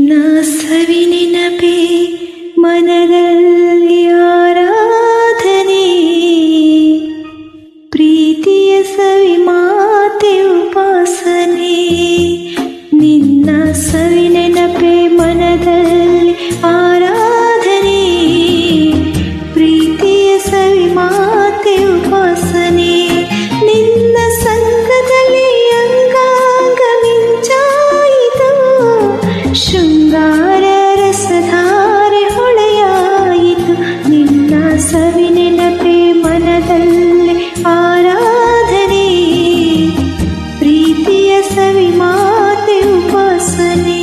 ನಿನ್ನ ಸವಿ ನೆನಪೇ ಮನದಲ್ಲಿ ಆರಾಧನೆ, ಪ್ರೀತಿಯ ಸವಿ ಮಾತೆ ಉಪಾಸನೆ. ನಿನ್ನ ಸವಿ ನೆನಪೇ ಮನದಲ್ಲಿ ಆರಾಧನೆ, ಪ್ರೀತಿಯ ಸವಿ ಮಾತೆ ಉಪಾಸನೆ. ನಿನ್ನ ಸಂಘದಲ್ಲಿ ಅಂಗಾಂಗ ಮಿಂಚಾಯಿತು, ಶೃಂಗಾರ ರಸಧಾರೆ ಹೊಳೆಯಾಯಿತು. ನಿನ್ನ ಸವಿ ನೆನಪೇ ಮನದಲ್ಲಿ ಆರಾಧನೆ, ಪ್ರೀತಿಯ ಸವಿ ಮಾತೆ ಉಪಾಸನೆ.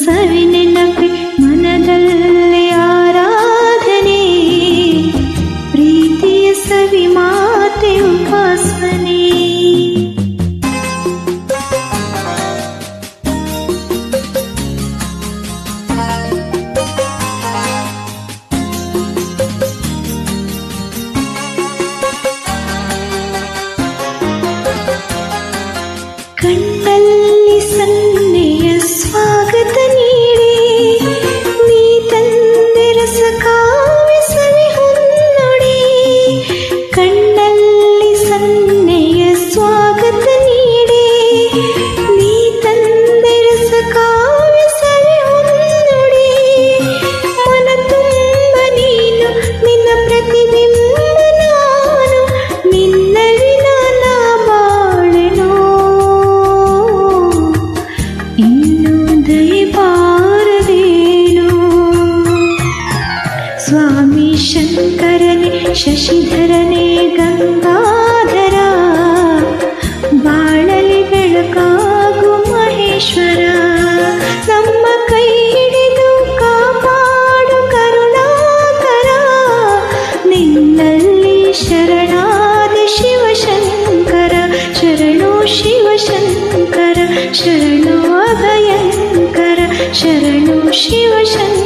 ಸವಿ ನೆನಪೇ ಮನದಲ್ಲಿ ಆರಾಧನೆ, ಪ್ರೀತಿಯ ಸವಿ ಮಾತೆ ಉಪಾಸನೆ. ಕಣ್ಣಲ್ಲಿ ಸನ್ನೆಯ ಸ್ವಾಗತ ನೀಡಿ, ನೀ ತಂದೆ ರಸ ಕಾವ್ಯ ಸವಿ ಹೊನ್ನೊಡಿ. ಕಣ್ಣಲ್ಲಿ ಸನ್ನೆಯ ಸ್ವಾಗತ ನೀಡಿ, ನೀ ತಂದೆ ರಸ ಕಾವ್ಯ ಸವಿ ಹೊನ್ನೊಡಿ. ಮನ ತುಂಬ ನೀನು, ನಿನ್ನ ಪ್ರತಿಬಿಂಬ ನಾನು, ನಿನ್ನಲ್ಲಿ ನನ್ನ ಬಾಳೆನೋ. ಇನ್ನು ದಯಬಾರದೇನು ಸ್ವಾಮಿ ಶಂಕರನೇ, ಶಶಿಧರನೇ ಗಂಗಾಧರ. ಬಾಳಲಿ ಬೆಳಕಾಗು ಮಹೇಶ್ವರ, ನಮ್ಮ ಕೈ ಹಿಡಿದು ಕಾಪಾಡು ಕರುಣಾಕರ. ನಿನ್ನಲ್ಲಿ ಶರಣಾದ ಶಿವಶಂಕರ, ಶರಣು ಶಿವಶಂಕರ, ಶರಣು ಅಭಯಂಕರ, ಶರಣು ಶಿವಶಂಕರ.